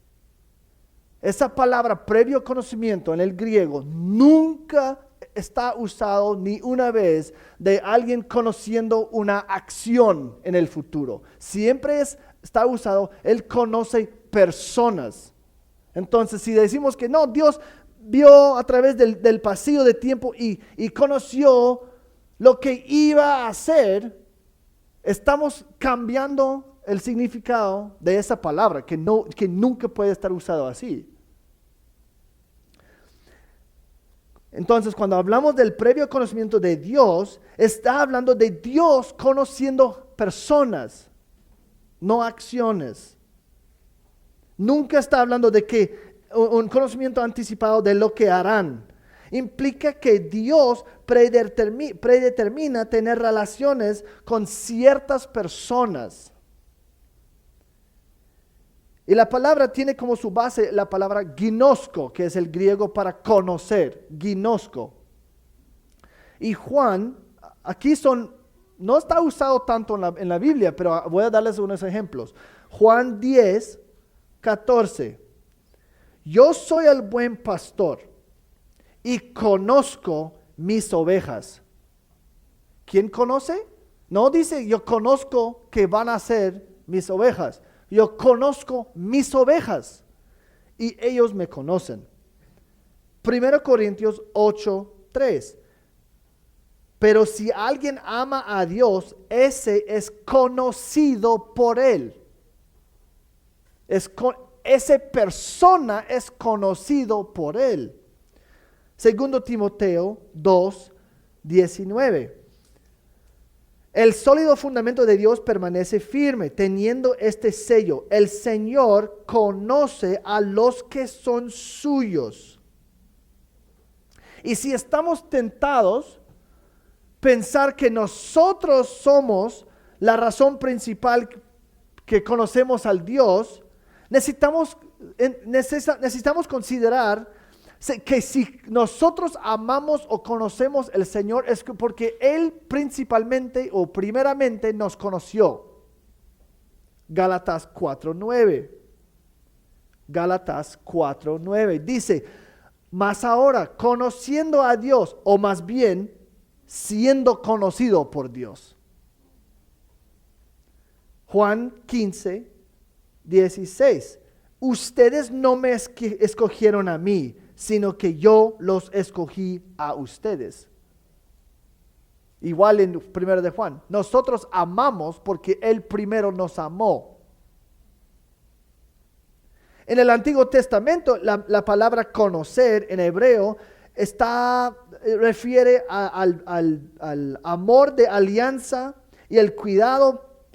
Esa palabra previo conocimiento en el griego nunca está usado ni una vez de alguien conociendo una acción en el futuro. Siempre está usado, Él conoce personas. Entonces, si decimos que no, Dios vio a través del pasillo de tiempo y conoció lo que iba a hacer, estamos cambiando el significado de esa palabra, que nunca puede estar usado así. Entonces, cuando hablamos del previo conocimiento de Dios, está hablando de Dios conociendo personas, no acciones. Nunca está hablando de que un conocimiento anticipado de lo que harán. Implica que Dios predetermina tener relaciones con ciertas personas. Y la palabra tiene como su base la palabra ginosko, que es el griego para conocer, ginosko. Y Juan, aquí no está usado tanto en la Biblia, pero voy a darles unos ejemplos. Juan 10, 14. Yo soy el buen pastor y conozco mis ovejas. ¿Quién conoce? No dice yo conozco que van a ser mis ovejas. Yo conozco mis ovejas y ellos me conocen. 1 Corintios 8, 3. Pero si alguien ama a Dios, ese es conocido por Él. Esa persona es conocido por Él. 2 Timoteo 2, 19. El sólido fundamento de Dios permanece firme, teniendo este sello: el Señor conoce a los que son suyos. Y si estamos tentados pensar que nosotros somos la razón principal que conocemos al Dios, necesitamos considerar que si nosotros amamos o conocemos al Señor es porque Él principalmente o primeramente nos conoció. Gálatas 4:9. Gálatas 4:9 dice: mas ahora, conociendo a Dios, o más bien siendo conocido por Dios. Juan 15, 16. Ustedes no me escogieron a mí, sino que yo los escogí a ustedes. Igual en 1 de Juan. Nosotros amamos porque Él primero nos amó. En el Antiguo Testamento, la palabra conocer en hebreo refiere al amor de alianza y el cuidado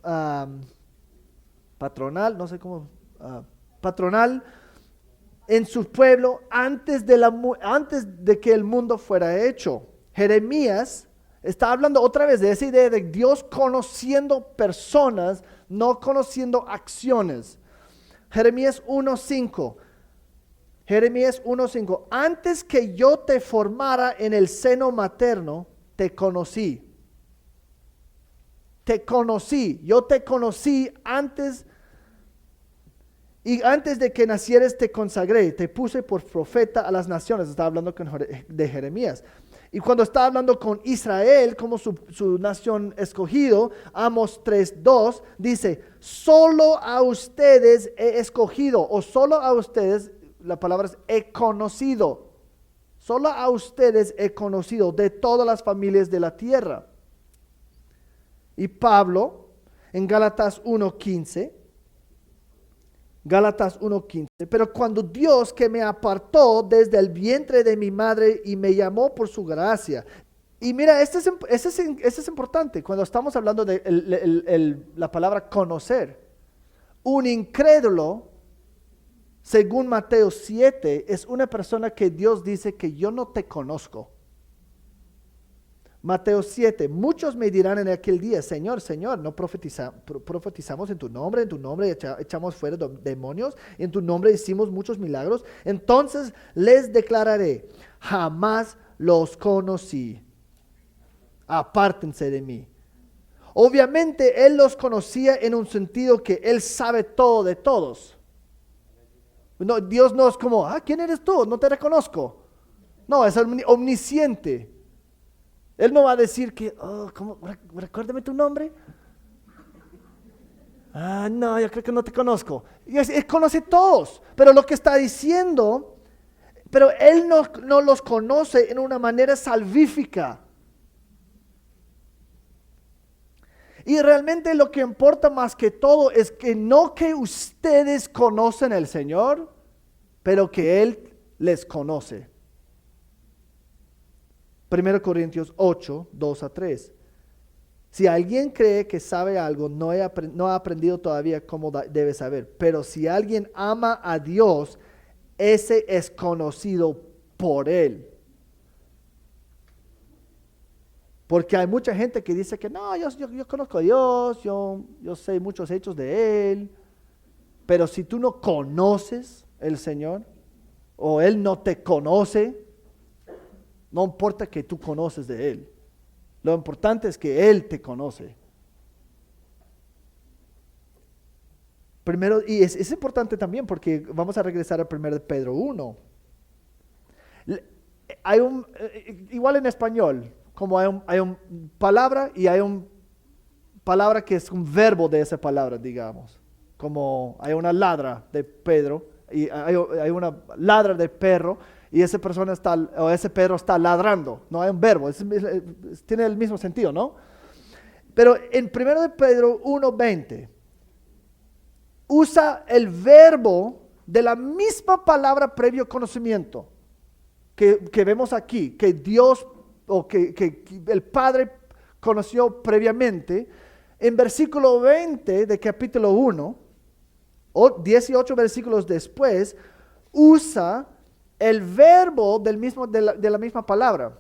patronal, no sé cómo, patronal en su pueblo antes de que el mundo fuera hecho. Jeremías está hablando otra vez de esa idea de Dios conociendo personas, no conociendo acciones. Jeremías 1:5. Jeremías 1:5. Antes que yo te formara en el seno materno, te conocí. Te conocí. Yo te conocí antes. Y antes de que nacieres te consagré, te puse por profeta a las naciones. Está hablando de Jeremías. Y cuando está hablando con Israel como su nación escogido, Amos 3:2 dice: solo a ustedes he escogido, o solo a ustedes, la palabra es he conocido. Solo a ustedes he conocido de todas las familias de la tierra. Y Pablo en Gálatas 1:15. Gálatas 1:15. Pero cuando Dios, que me apartó desde el vientre de mi madre y me llamó por su gracia. Y mira, este es importante cuando estamos hablando de la palabra conocer. Un incrédulo, según Mateo 7, es una persona que Dios dice que yo no te conozco. Mateo 7, muchos me dirán en aquel día, Señor, Señor, ¿no profetizamos en tu nombre echamos fuera demonios, en tu nombre hicimos muchos milagros? Entonces les declararé, jamás los conocí, apártense de mí. Obviamente Él los conocía en un sentido que Él sabe todo de todos. No, Dios no es como, ¿quién eres tú? No te reconozco. No, es omnisciente. Él no va a decir que, ¿cómo? Recuérdame tu nombre. No, yo creo que no te conozco. Él conoce todos, pero lo que está diciendo, pero Él no los conoce en una manera salvífica. Y realmente lo que importa más que todo es que no que ustedes conocen al Señor, pero que Él les conoce. 1 Corintios 8, 2 a 3. Si alguien cree que sabe algo, no ha aprendido todavía cómo debe saber. Pero si alguien ama a Dios, ese es conocido por Él. Porque hay mucha gente que dice que no, yo conozco a Dios, yo sé muchos hechos de Él. Pero si tú no conoces el Señor, o Él no te conoce, no importa que tú conoces de Él. Lo importante es que Él te conoce. Primero, y es importante también porque vamos a regresar a 1 Pedro 1. Igual en español, como hay un palabra y hay un palabra que es un verbo de esa palabra, digamos. Como hay una ladra de Pedro y hay una ladra de perro. Y ese perro está ladrando. No hay un verbo, tiene el mismo sentido, ¿no? Pero en 1 Pedro 1:20 usa el verbo de la misma palabra previo conocimiento que vemos aquí, que Dios o que el Padre conoció previamente. En versículo 20 de capítulo 1, o 18 versículos después, usa el verbo de la misma palabra.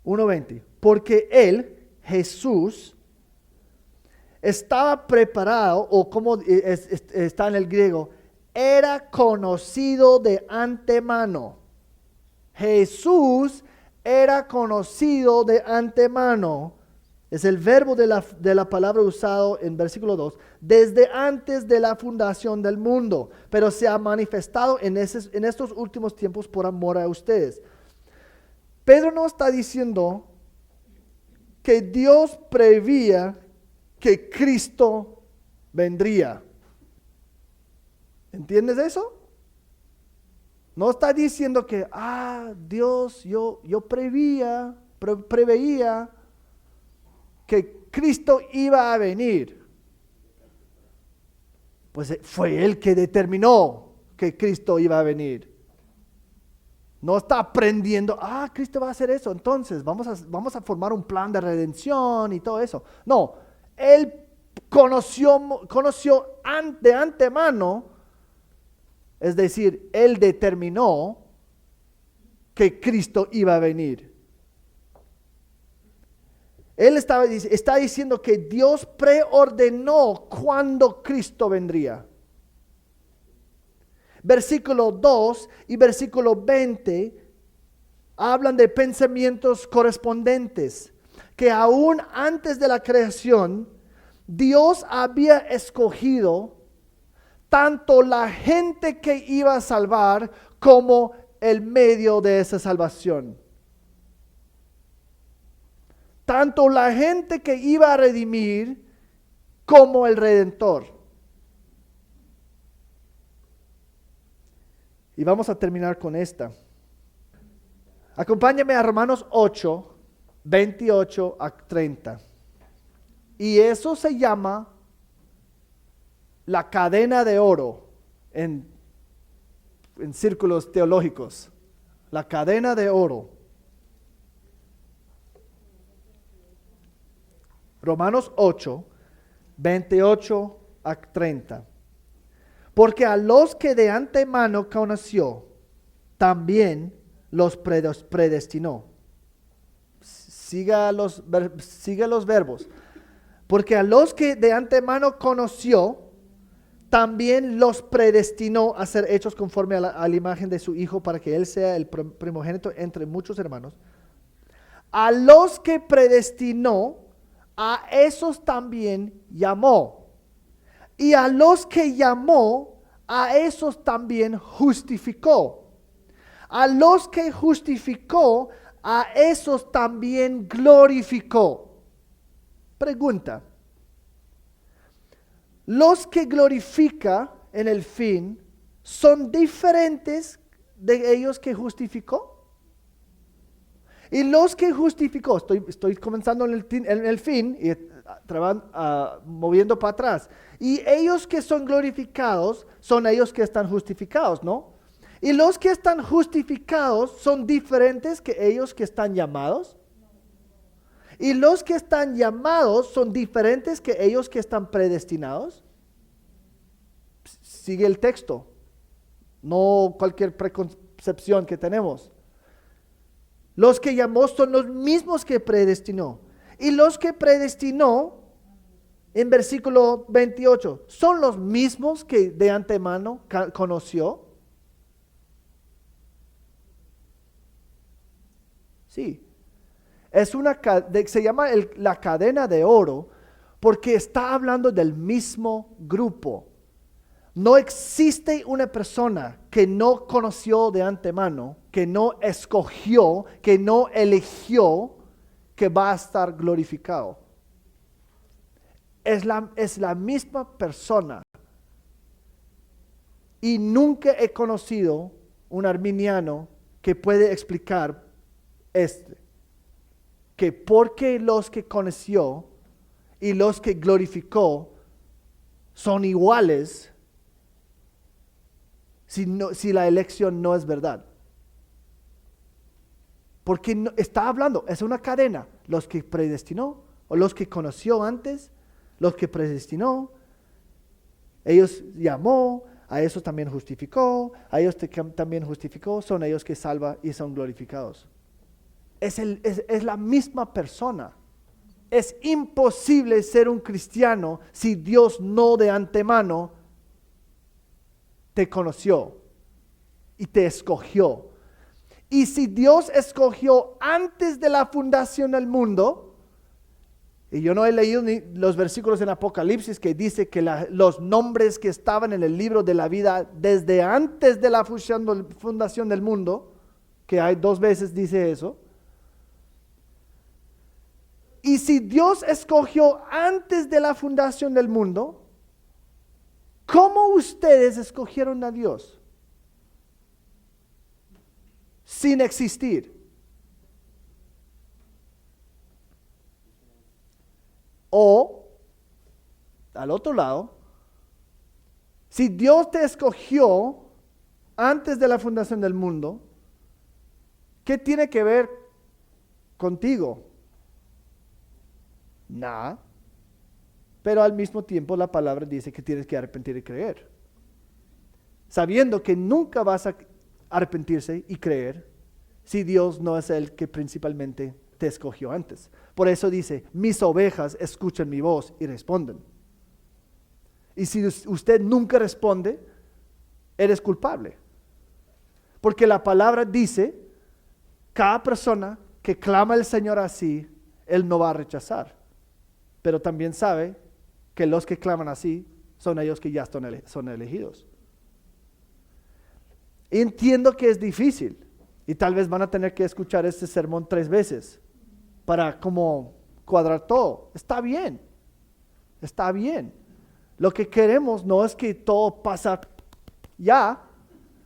1:20. Porque Él, Jesús, estaba preparado, o como está en el griego, era conocido de antemano. Jesús era conocido de antemano. Es el verbo de la palabra usado en versículo 2, desde antes de la fundación del mundo, pero se ha manifestado en estos últimos tiempos por amor a ustedes. Pedro no está diciendo que Dios prevía que Cristo vendría. ¿Entiendes eso? No está diciendo que, Dios, yo preveía que Cristo iba a venir. Pues fue Él que determinó que Cristo iba a venir. No está aprendiendo, Cristo va a hacer eso, entonces vamos a formar un plan de redención y todo eso. No, Él conoció de antemano, es decir, Él determinó que Cristo iba a venir. Él está diciendo que Dios preordenó cuándo Cristo vendría. Versículo 2 y versículo 20 hablan de pensamientos correspondientes, que aún antes de la creación, Dios había escogido tanto la gente que iba a salvar como el medio de esa salvación. Tanto la gente que iba a redimir como el Redentor. Y vamos a terminar con esta. Acompáñame a Romanos 8, 28 a 30. Y eso se llama la cadena de oro en círculos teológicos. La cadena de oro. Romanos 8, 28 a 30. Porque a los que de antemano conoció, también los predestinó. siga los verbos. Porque a los que de antemano conoció, también los predestinó a ser hechos conforme a la imagen de su Hijo, para que Él sea el primogénito entre muchos hermanos. A los que predestinó, a esos también llamó. Y a los que llamó, a esos también justificó. A los que justificó, a esos también glorificó. Pregunta. Los que glorifica en el fin, ¿son diferentes de ellos que justificó? Y los que justificó, estoy comenzando en el fin y moviendo para atrás. Y ellos que son glorificados son ellos que están justificados, ¿no? Y los que están justificados son diferentes que ellos que están llamados. Y los que están llamados son diferentes que ellos que están predestinados. Sigue el texto, no cualquier preconcepción que tenemos. Los que llamó son los mismos que predestinó. Y los que predestinó, en versículo 28, son los mismos que de antemano conoció. Sí. Se llama la cadena de oro porque está hablando del mismo grupo. No existe una persona que no conoció de antemano, que no escogió, que no eligió, que va a estar glorificado. Es la misma persona. Y nunca he conocido un arminiano que puede explicar que porque los que conoció y los que glorificó son iguales, si la elección no es verdad. Porque está hablando, es una cadena. Los que predestinó, o los que conoció antes, los que predestinó, ellos llamó, a esos también justificó, a ellos también justificó, son ellos que salva y son glorificados. Es la misma persona. Es imposible ser un cristiano si Dios no de antemano te conoció y te escogió. Y si Dios escogió antes de la fundación del mundo, y yo no he leído ni los versículos en Apocalipsis que dice que los nombres que estaban en el libro de la vida desde antes de la fundación del mundo, que hay 2 veces dice eso. Y si Dios escogió antes de la fundación del mundo, ¿cómo ustedes escogieron a Dios? Sin existir. O, al otro lado, si Dios te escogió antes de la fundación del mundo, ¿qué tiene que ver contigo? Nada. Pero al mismo tiempo la palabra dice que tienes que arrepentir y creer. Sabiendo que nunca vas a arrepentirse y creer si Dios no es el que principalmente te escogió antes. Por eso dice, mis ovejas escuchan mi voz y responden. Y si usted nunca responde, eres culpable. Porque la palabra dice, cada persona que clama al Señor así, Él no va a rechazar. Pero también sabe que los que claman así son ellos que ya son elegidos. Entiendo que es difícil y tal vez van a tener que escuchar este sermón 3 veces para como cuadrar todo. Está bien, está bien. Lo que queremos no es que todo pasa ya,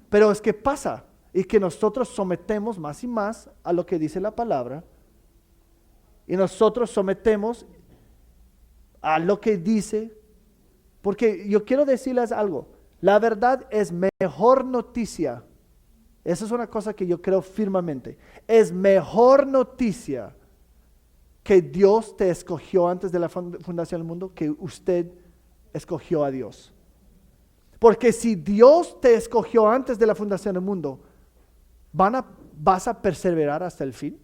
pero es que pasa y que nosotros sometemos más y más a lo que dice la palabra y nosotros sometemos a lo que dice, porque yo quiero decirles algo, la verdad es mejor noticia, esa es una cosa que yo creo firmemente, es mejor noticia que Dios te escogió antes de la fundación del mundo, que usted escogió a Dios. Porque si Dios te escogió antes de la fundación del mundo, ¿vas a perseverar hasta el fin?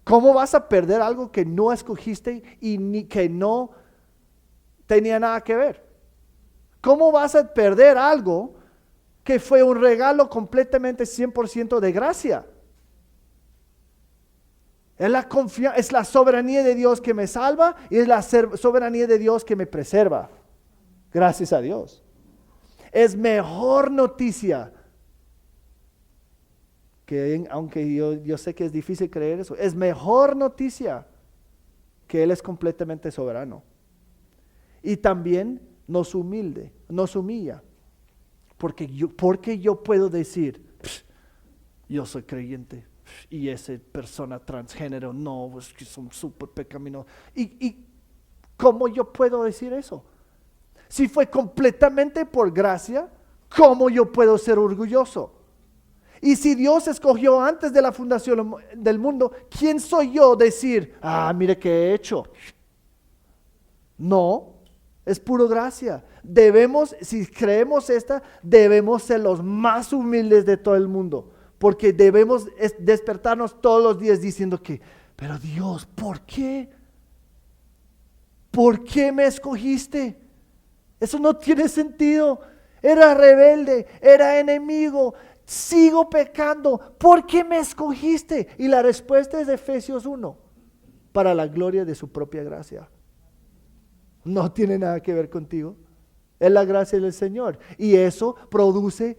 ¿Cómo vas a perder algo que no escogiste y ni que no tenía nada que ver? ¿Cómo vas a perder algo que fue un regalo completamente 100% de gracia? Es la soberanía de Dios que me salva y es la soberanía de Dios que me preserva. Gracias a Dios. Es mejor noticia que, aunque yo sé que es difícil creer eso, es mejor noticia que Él es completamente soberano. Y también nos humilla. Porque yo puedo decir, yo soy creyente y esa persona transgénero, no, es que son súper pecaminosos. ¿Y cómo yo puedo decir eso? Si fue completamente por gracia, ¿cómo yo puedo ser orgulloso? Y si Dios escogió antes de la fundación del mundo, ¿quién soy yo decir, mire qué he hecho? No, es puro gracia. Si creemos debemos ser los más humildes de todo el mundo. Porque debemos despertarnos todos los días diciendo pero Dios, ¿por qué? ¿Por qué me escogiste? Eso no tiene sentido. Era rebelde, era enemigo, sigo pecando. ¿Por qué me escogiste? Y la respuesta es de Efesios 1, para la gloria de su propia gracia. No tiene nada que ver contigo. Es la gracia del Señor. Y eso produce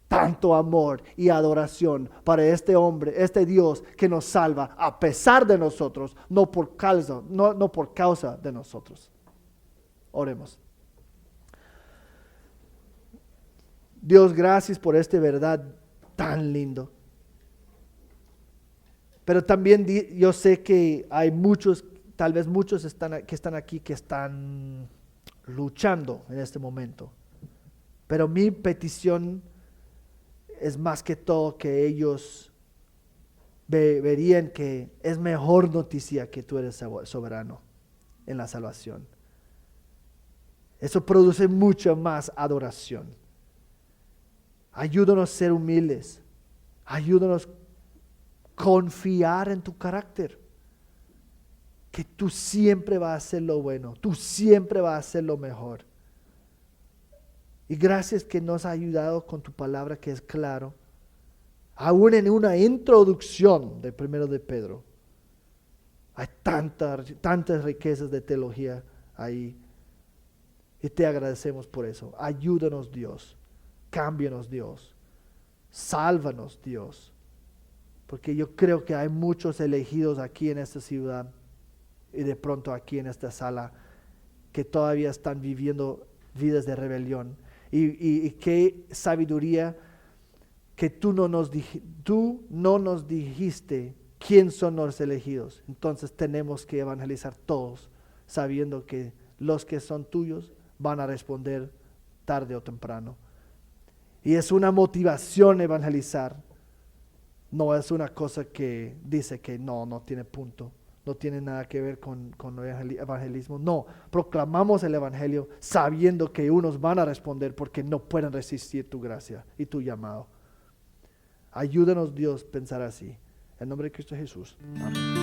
tanto amor y adoración para este hombre, este Dios que nos salva a pesar de nosotros, no por causa de nosotros. Oremos. Dios, gracias por esta verdad tan lindo. Pero también yo sé que hay muchos, tal vez muchos que están aquí, que están luchando en este momento. Pero mi petición es más que todo que ellos verían que es mejor noticia que tú eres soberano en la salvación. Eso produce mucha más adoración. Ayúdanos a ser humildes. Ayúdanos a confiar en tu carácter. Que tú siempre vas a hacer lo bueno. Tú siempre vas a hacer lo mejor. Y gracias que nos ha ayudado con tu palabra que es claro. Aún en una introducción del primero de Pedro. Hay tantas riquezas de teología ahí. Y te agradecemos por eso. Ayúdanos, Dios. Cámbianos, Dios. Sálvanos, Dios. Porque yo creo que hay muchos elegidos aquí en esta ciudad y de pronto aquí en esta sala que todavía están viviendo vidas de rebelión. Y qué sabiduría que tú no nos dijiste quién son los elegidos. Entonces tenemos que evangelizar todos, sabiendo que los que son tuyos van a responder tarde o temprano. Y es una motivación evangelizar. No es una cosa que dice que no tiene punto. No tiene nada que ver con el evangelismo. No, proclamamos el evangelio sabiendo que unos van a responder porque no pueden resistir tu gracia y tu llamado. Ayúdanos, Dios, a pensar así. En nombre de Cristo Jesús. Amén.